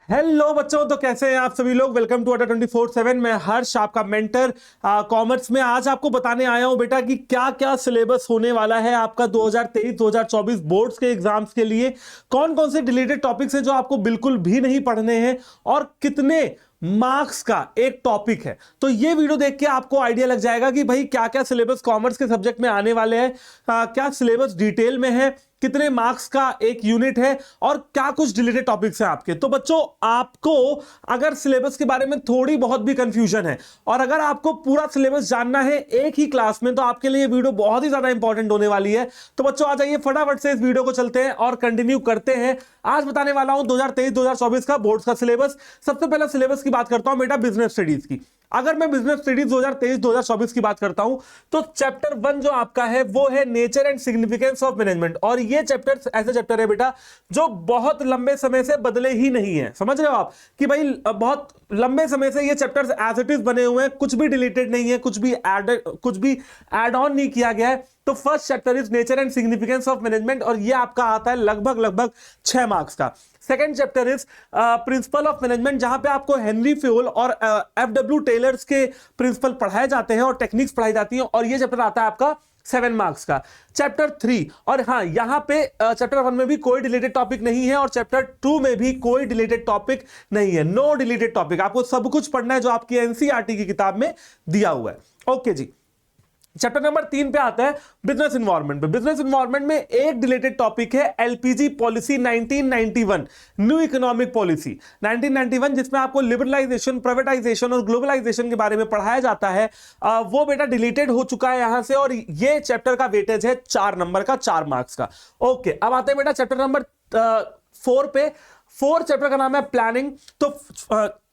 Hello बच्चों, तो कैसे हैं आप सभी लोग। वेलकम टू अड्डा 24/7। मैं हर्ष, आपका मेंटर कॉमर्स में। आज आपको बताने आया हूं बेटा कि क्या क्या सिलेबस होने वाला है आपका 2023-2024 बोर्ड्स के एग्जाम्स के लिए। कौन कौन से डिलीटेड टॉपिक्स हैं जो आपको बिल्कुल भी नहीं पढ़ने हैं और कितने मार्क्स का एक टॉपिक है। तो ये वीडियो देख के आपको आइडिया लग जाएगा कि भाई क्या क्या सिलेबस कॉमर्स के सब्जेक्ट में आने वाले हैं, क्या सिलेबस डिटेल में है, कितने मार्क्स का एक यूनिट है और क्या कुछ डिलीटेड टॉपिक्स हैं आपके। तो बच्चों, आपको अगर सिलेबस के बारे में थोड़ी बहुत भी कंफ्यूजन है और अगर आपको पूरा सिलेबस जानना है एक ही क्लास में, तो आपके लिए वीडियो बहुत ही ज्यादा इंपॉर्टेंट होने वाली है। तो बच्चों, आ जाइए फटाफट से इस वीडियो को चलते हैं और कंटिन्यू करते हैं। आज बताने वाला हूं 2023-2024 का बोर्ड्स का सिलेबस। सबसे पहले सिलेबस की बात करता हूं बेटा बिजनेस स्टडीज की। अगर मैं बिजनेस स्टडीज 2023-2024 की बात करता हूं तो चैप्टर 1 जो आपका है वो है nature and significance of management. और ये चैप्टर ऐसे चैप्टर है बेटा जो बहुत लंबे समय से बदले ही नहीं है। समझ रहे हो आप कि भाई बहुत लंबे समय से ये चैप्टर्स एज इट इज बने हुए हैं, कुछ भी डिलीटेड नहीं है, कुछ भी एड ऑन नहीं किया गया है। तो first chapter is nature and significance of management और ये आपका आता है लगभग 6 मार्क्स का। Second chapter is principle of management, जहां पे आपको हेनरी फ्यूल और एफडब्ल्यू टेलर्स के प्रिंसिपल पढ़ाए जाते हैं और टेक्निक्स पढ़ाई जाती हैं और ये चैप्टर आता है आपका 7 मार्क्स का। चैप्टर 3, और हाँ यहां पे चैप्टर 1 में भी कोई डिलीटेड टॉपिक नहीं है और चैप्टर 2 में भी कोई डिलीटेड टॉपिक नहीं है। नो डिलीटेड टॉपिक, आपको सब कुछ पढ़ना है जो आपकी एनसीईआरटी की किताब में दिया हुआ है। ओके जी, चैप्टर नंबर 3 पे आता है बिजनेस इन्वायरमेंट पे। बिजनेस इन्वायरमेंट में एक डिलेटेड टॉपिक है LPG policy 1991, new economic policy 1991, जिसमें आपको लिबरलाइजेशन, प्राइवेटाइजेशन और ग्लोबलाइजेशन के बारे में पढ़ाया जाता है। वो बेटा डिलीटेड हो चुका है यहां से और ये चैप्टर का वेटेज है 4 नंबर का, 4 मार्क्स का। ओके, अब आते हैं बेटा चैप्टर नंबर 4 पे। 4 चैप्टर का नाम है प्लानिंग। तो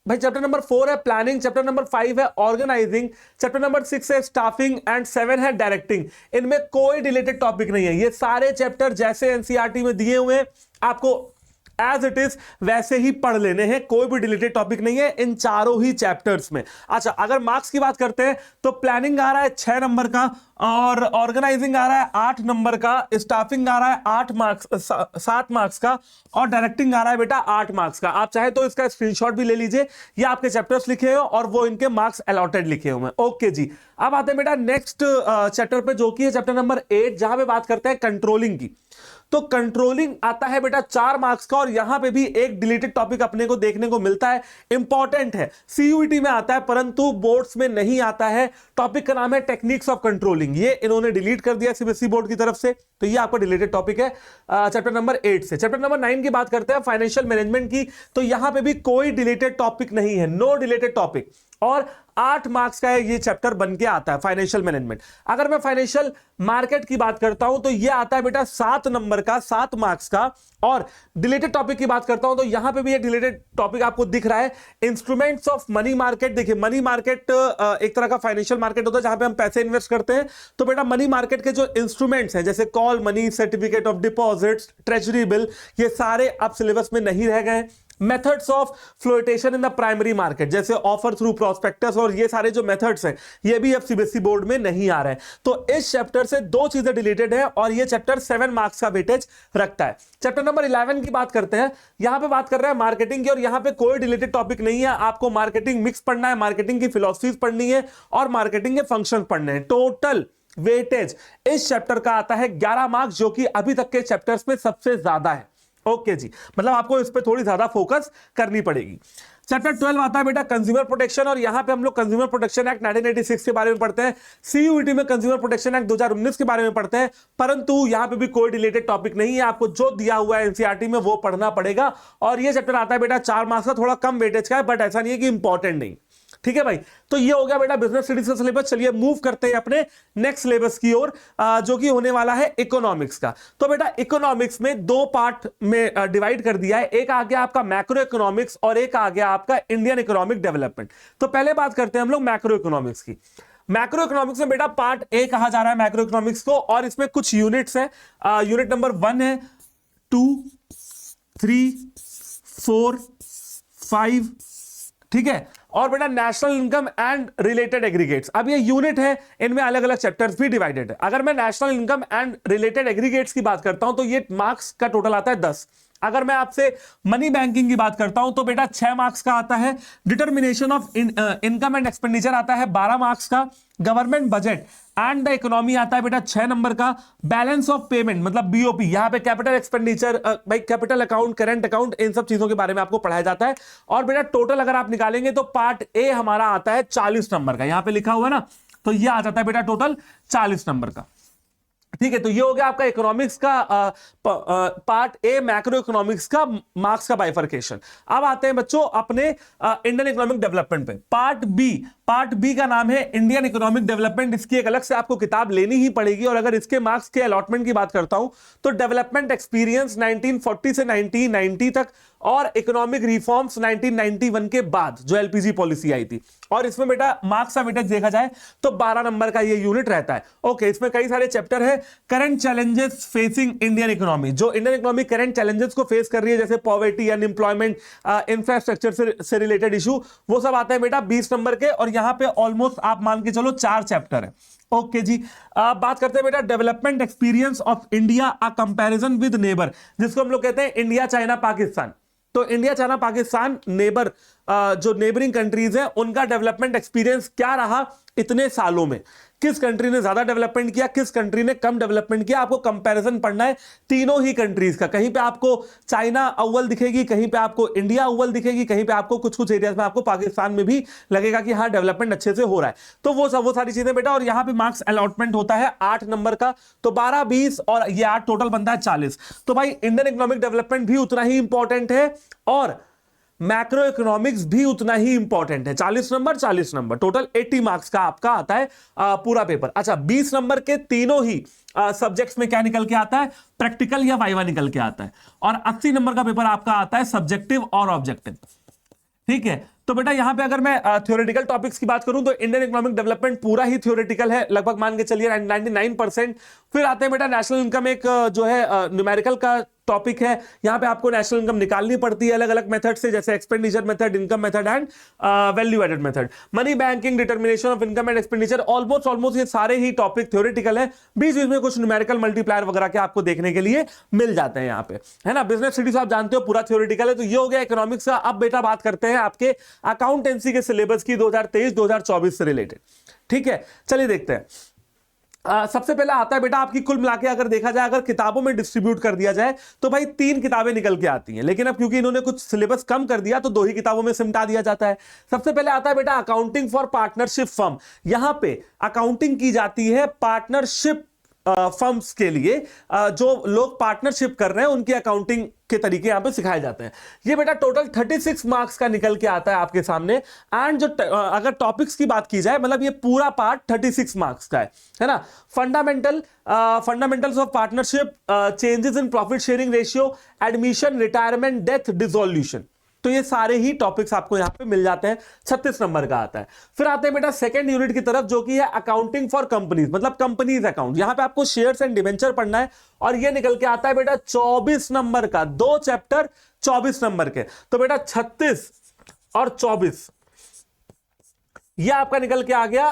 भाई चैप्टर नंबर 4 है प्लानिंग, चैप्टर नंबर 5 है ऑर्गेनाइजिंग, चैप्टर नंबर 6 है स्टाफिंग एंड 7 है डायरेक्टिंग। इनमें कोई रिलेटेड टॉपिक नहीं है। ये सारे चैप्टर जैसे एनसीईआरटी में दिए हुए हैं आपको एज इट इज वैसे ही पढ़ लेने हैं, कोई भी डिलीटेड टॉपिक नहीं है इन चारों ही चैप्टर्स में। अच्छा, अगर मार्क्स की बात करते हैं तो प्लानिंग आ रहा है 6 नंबर का और ऑर्गेनाइजिंग आ रहा है 8 नंबर का, स्टाफिंग आ रहा है 7 मार्क्स का और डायरेक्टिंग आ रहा है बेटा 8 मार्क्स का। आप चाहे तो इसका स्क्रीनशॉट भी ले लीजिए, ये आपके चैप्टर्स लिखे हो और वो इनके मार्क्स अलॉटेड लिखे हुए हैं। ओके जी, अब आते हैं बेटा नेक्स्ट चैप्टर पे जो कि है चैप्टर नंबर 8, जहां पे बात करते हैं कंट्रोलिंग की। तो कंट्रोलिंग आता है बेटा 4 मार्क्स का और यहां पे भी एक डिलीटेड टॉपिक अपने को देखने को मिलता है। इंपॉर्टेंट है, सीयूईटी में आता है परंतु बोर्ड्स में नहीं आता है। टॉपिक का नाम है टेक्निक्स ऑफ कंट्रोलिंग। ये इन्होंने डिलीट कर दिया सीबीएसई बोर्ड की तरफ से, तो ये आपका डिलीटेड टॉपिक है चैप्टर नंबर 8 से। चैप्टर नंबर 9 की बात करते हैं फाइनेंशियल मैनेजमेंट की, तो यहां पे भी कोई डिलीटेड टॉपिक नहीं है, नो डिलीटेड टॉपिक। और 8 मार्क्स का ये चैप्टर बन के आता है फाइनेंशियल मैनेजमेंट। अगर मैं फाइनेंशियल मार्केट की बात करता हूं तो ये आता है बेटा 7 नंबर का, 7 मार्क्स का। और डिलीटेड टॉपिक की बात करता हूं तो यहां पे भी एक डिलीटेड टॉपिक आपको दिख रहा है, इंस्ट्रूमेंट्स ऑफ मनी मार्केट। देखिए, मनी मार्केट एक तरह का फाइनेंशियल मार्केट होता है जहां पे हम पैसे इन्वेस्ट करते हैं। तो बेटा मनी मार्केट के जो इंस्ट्रूमेंट्स हैं जैसे call money, certificate of deposits, treasury bill, ये सारे अब सिलेबस में नहीं रह गए। Methods of flotation in the primary market जैसे ऑफर थ्रू प्रोस्पेक्टस और ये सारे जो मेथड्स हैं ये भी अब सीबीएसई बोर्ड में नहीं आ रहे हैं। तो इस चैप्टर से 2 चीजें डिलीटेड है और ये चैप्टर 7 मार्क्स का वेटेज रखता है। चैप्टर नंबर 11 की बात करते हैं। यहां पे बात कर रहे हैं मार्केटिंग की और यहां पे कोई डिलीटेड टॉपिक नहीं है। आपको मार्केटिंग मिक्स पढ़ना है, मार्केटिंग की फिलॉसफीज पढ़नी है और मार्केटिंग के फंक्शन पढ़ने हैं। टोटल वेटेज इस चैप्टर का आता है 11 मार्क्स, जो कि अभी तक के चैप्टर्स में सबसे ज्यादा है। ओके जी, मतलब आपको इस पे थोड़ी ज्यादा फोकस करनी पड़ेगी। चैप्टर 12 आता है बेटा कंज्यूमर प्रोटेक्शन और यहां पे हम लोग कंज्यूमर प्रोटेक्शन एक्ट 1986 के बारे में पढ़ते हैं। सीयूईटी में कंज्यूमर प्रोटेक्शन एक्ट 2019 के बारे में पढ़ते हैं, परंतु यहां पे भी कोई रिलेटेड टॉपिक नहीं है। आपको जो दिया हुआ है एनसीईआरटी में वो पढ़ना पड़ेगा। और ये चैप्टर आता है बेटा 4 मार्क्स का, थोड़ा कम वेटेज का है, बट ऐसा नहीं है कि इंपॉर्टेंट नहीं। ठीक है भाई, तो ये हो गया बेटा बिजनेस स्टडीज का सिलेबस। चलिए मूव करते हैं अपने नेक्स्ट सिलेबस की ओर, जो कि होने वाला है इकोनॉमिक्स का। तो बेटा इकोनॉमिक्स में 2 पार्ट में डिवाइड कर दिया है। एक आ गया आपका मैक्रो इकोनॉमिक्स और एक आ गया आपका इंडियन इकोनॉमिक डेवलपमेंट। तो पहले बात करते हैं हम लोग मैक्रो इकोनॉमिक्स की। मैक्रो इकोनॉमिक्स में बेटा पार्ट ए कहा जा रहा है मैक्रो इकोनॉमिक्स को और इसमें कुछ यूनिट्स हैं। यूनिट नंबर 1 है, 2, 3, 4, 5, ठीक है। और बेटा national income and related aggregates. अब ये यूनिट है, इनमें अलग अलग चैप्टर्स भी डिवाइडेड है। अगर मैं national income and related aggregates की बात करता हूं तो ये मार्क्स का टोटल आता है 10। अगर मैं आपसे मनी बैंकिंग की बात करता हूं तो बेटा 6 मार्क्स का आता है। Determination of income and expenditure आता है 12 मार्क्स का। Government budget and the economy आता है बेटा 6 नंबर का। बैलेंस ऑफ पेमेंट मतलब बीओपी, यहां पे कैपिटल एक्सपेंडिचर, भाई कैपिटल अकाउंट, करंट अकाउंट, इन सब चीजों के बारे में आपको पढ़ाया जाता है। और बेटा टोटल अगर आप निकालेंगे तो पार्ट ए हमारा आता है 40 नंबर का, यहां पे लिखा हुआ है ना, तो ये आ जाता है बेटा टोटल 40 नंबर का। ठीक है, तो ये हो गया आपका इकोनॉमिक्स का पार्ट ए, मैक्रो इकोनॉमिक्स का मार्क्स का बाइफर्केशन। अब आते हैं बच्चों अपने इंडियन इकोनॉमिक डेवलपमेंट पे। पार्ट बी का नाम है इंडियन इकोनॉमिक डेवलपमेंट। इसकी एक अलग से आपको किताब लेनी ही पड़ेगी। और अगर इसके मार्क्स के अलॉटमेंट की बात करता हूं तो डेवलपमेंट एक्सपीरियंस 1940 से 1990 तक और इकोनॉमिक रिफॉर्म्स 1991 के बाद जो एलपीजी पॉलिसी आई थी। और इसमें बेटा मार्क्स का वेटेज देखा जाए तो 12 नंबर का ये यूनिट रहता है। ओके, इसमें कई सारे चैप्टर है। Current challenges facing Indian economy, जो इंडियन इकोनॉमी करंट चैलेंजेस को फेस कर रही है, जैसे पॉवर्टी, अनएम्प्लॉयमेंट, इंफ्रास्ट्रक्चर से रिलेटेड इशू, वो सब आते हैं बेटा 20 नंबर के। और यहां पे ऑलमोस्ट आप मान के चलो 4 चैप्टर है। ओके जी, बात करते हैं बेटा development experience of India, a comparison with neighbour, जिसको हम लोग कहते हैं इंडिया, चाइना, पाकिस्तान। तो इंडिया, चाइना, पाकिस्तान नेबर, जो नेबरिंग कंट्रीज हैं, उनका डेवलपमेंट एक्सपीरियंस क्या रहा इतने सालों में, किस कंट्री ने ज्यादा डेवलपमेंट किया, किस कंट्री ने कम डेवलपमेंट किया। आपको कंपैरिजन पढ़ना है तीनों ही कंट्रीज का। कहीं पे आपको चाइना अव्वल दिखेगी, कहीं पे आपको इंडिया अव्वल दिखेगी, कहीं पे आपको कुछ कुछ एरियाज में आपको पाकिस्तान में भी लगेगा कि हाँ डेवलपमेंट अच्छे से हो रहा है। तो वो सारी चीजें बेटा। और यहां पे मार्क्स अलॉटमेंट होता है 8 नंबर का, तो 12, 20 और ये 8 टोटल बनता है 40। तो भाई इंडियन इकोनॉमिक डेवलपमेंट भी उतना ही इंपॉर्टेंट है और मैक्रो इकोनॉमिक्स भी उतना ही इंपॉर्टेंट है। 40 नंबर टोटल 80 मार्क्स का आपका आता है पूरा पेपर। अच्छा, 20 नंबर के तीनों ही सब्जेक्ट्स में क्या निकल के आता है, प्रैक्टिकल या वाइवा निकल के आता है। और 80 नंबर का पेपर आपका आता है सब्जेक्टिव और ऑब्जेक्टिव। ठीक है, तो बेटा यहां पे अगर मैं थ्योरेटिकल टॉपिक्स की बात करूं तो इंडियन इकोनॉमिक डेवलपमेंट पूरा ही थ्योरेटिकल है, लगभग मान के चलिए 99%। फिर आते हैं बेटा नेशनल इनकम, एक जो है न्यूमेरिकल का टॉपिक है। यहां पे आपको नेशनल इनकम निकालनी पड़ती है अलग अलग मेथड से, जैसे expenditure method, income method and value added method. Money banking, determination of income and expenditure, almost ये सारे ही टॉपिक थ्योरेटिकल है। बीच बीच में कुछ न्यूमेरिकल मल्टीप्लायर वगैरह के आपको देखने के लिए मिल जाते हैं यहाँ पे, है ना। बिजनेस स्टडीज आप जानते हो पूरा थ्योरेटिकल है। तो ये हो गया इकोनॉमिक्स का। अब बेटा बात करते हैं आपके अकाउंटेंसी के सिलेबस की 2023-2024 से रिलेटेड। ठीक है, चलिए देखते हैं। सबसे पहले आता है बेटा आपकी कुल मिला के अगर देखा जाए, अगर किताबों में डिस्ट्रीब्यूट कर दिया जाए तो भाई 3 किताबें निकल के आती हैं। लेकिन अब क्योंकि इन्होंने कुछ सिलेबस कम कर दिया तो 2 ही किताबों में सिमटा दिया जाता है। सबसे पहले आता है बेटा अकाउंटिंग फॉर पार्टनरशिप फर्म। यहां पे अकाउंटिंग की जाती है पार्टनरशिप फर्म्स के लिए, जो लोग पार्टनरशिप कर रहे हैं उनकी अकाउंटिंग के तरीके यहां पे सिखाए जाते हैं। ये बेटा टोटल 36 मार्क्स का निकल के आता है आपके सामने। एंड जो अगर टॉपिक्स की बात की जाए, मतलब ये पूरा पार्ट 36 मार्क्स का है ना। Fundamentals of partnership, changes in profit sharing ratio, admission, retirement, death, dissolution, तो ये सारे ही टॉपिक्स आपको यहां पे मिल जाते हैं। 36 नंबर का आता है। फिर आते हैं बेटा सेकंड यूनिट की तरफ, जो कि है अकाउंटिंग फॉर कंपनीज, मतलब कंपनीज अकाउंट। यहां पे आपको शेयर्स एंड डिवेंचर पढ़ना है और ये निकल के आता है बेटा 24 नंबर का। 2 चैप्टर 24 नंबर के, तो बेटा 36 और 24 ये आपका निकल के आ गया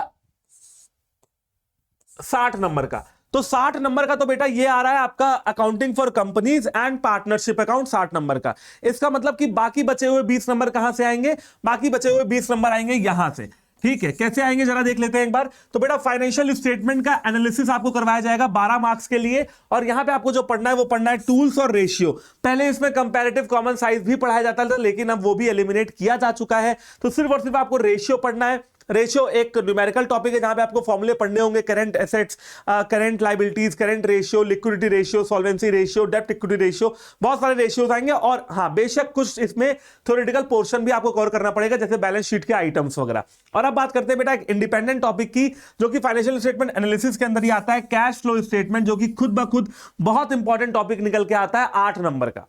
60 नंबर का। तो 60 नंबर का तो बेटा ये आ रहा है आपका accounting for companies and partnership account 60 number का। इसका मतलब कि बाकी बचे हुए 20 नंबर कहां से आएंगे, बाकी बचे हुए 20 नंबर आएंगे यहां से। ठीक है, कैसे आएंगे जरा देख लेते हैं एक बार। तो बेटा फाइनेंशियल स्टेटमेंट का एनालिसिस आपको करवाया जाएगा 12 मार्क्स के लिए। और यहां पे आपको जो पढ़ना है वो पढ़ना है टूल्स और रेशियो। पहले इसमें कंपैरेटिव कॉमन साइज भी पढ़ाया जाता था, लेकिन अब वो भी एलिमिनेट किया जा चुका है। तो सिर्फ और सिर्फ आपको रेशियो पढ़ना है। रेशियो एक न्यूमेरिकल टॉपिक है जहां पे आपको फॉर्मूले पढ़ने होंगे, current assets, current liabilities, current ratio, liquidity ratio, solvency ratio, डेब्ट इक्विटी रेशियो, बहुत सारे रेशियोज आएंगे। और हाँ, बेशक कुछ इसमें थ्योरेटिकल पोर्शन भी आपको कवर करना पड़ेगा, जैसे बैलेंस शीट के आइटम्स वगैरह। और अब बात करते हैं बेटा एक इंडिपेंडेंट टॉपिक की, जो कि फाइनेंशियल स्टेटमेंट एनालिसिस के अंदर ही आता है, कैश फ्लो स्टेटमेंट, जो कि खुद ब खुद बहुत इंपॉर्टेंट टॉपिक निकल के आता है 8 नंबर का।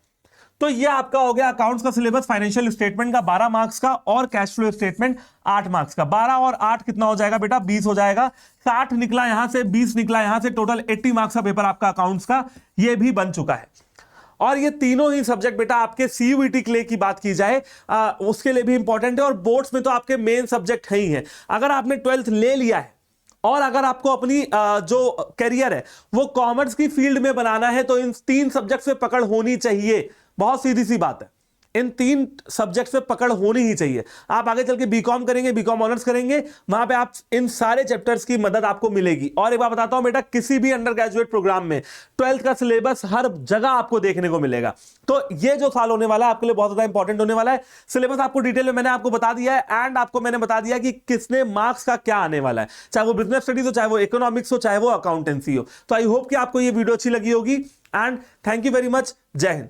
तो ये आपका हो गया अकाउंट्स का सिलेबस, फाइनेंशियल स्टेटमेंट का 12 मार्क्स का और कैश फ्लो स्टेटमेंट 8 मार्क्स का। 12 और 8 कितना हो जाएगा बेटा, 20 हो जाएगा। 60 निकला यहां से, 20 निकला यहां से, टोटल 80 मार्क्स का पेपर आपका अकाउंट्स का ये भी बन चुका है। और ये तीनों ही सब्जेक्ट बेटा आपके सीयूईटी के लिए की बात की जाए उसके लिए भी इंपॉर्टेंट है, और बोर्ड्स में तो आपके मेन सब्जेक्ट है ही है। अगर आपने 12th ले लिया है और अगर आपको अपनी जो करियर है वो कॉमर्स की फील्ड में बनाना है, तो इन 3 सब्जेक्ट से पकड़ होनी चाहिए। बहुत सीधी सी बात है, इन 3 सब्जेक्ट्स पे पकड़ होनी ही चाहिए। आप आगे चल के बीकॉम करेंगे, बीकॉम ऑनर्स करेंगे, वहां पे आप इन सारे चैप्टर्स की मदद आपको मिलेगी। और एक बार बताता हूं बेटा, किसी भी अंडर ग्रेजुएट प्रोग्राम में 12th का सिलेबस हर जगह आपको देखने को मिलेगा। तो ये जो साल होने वाला है आपके लिए बहुत ज्यादा इंपॉर्टेंट होने वाला है। सिलेबस आपको डिटेल में मैंने आपको बता दिया है, एंड आपको मैंने बता दिया कि किसने मार्क्स का क्या आने वाला है, चाहे वो बिजनेस स्टडीज हो, चाहे वो इकोनॉमिक्स हो, चाहे वो अकाउंटेंसी हो। तो आई होप कि आपको ये वीडियो अच्छी लगी होगी, and thank you very much. जय हिंद।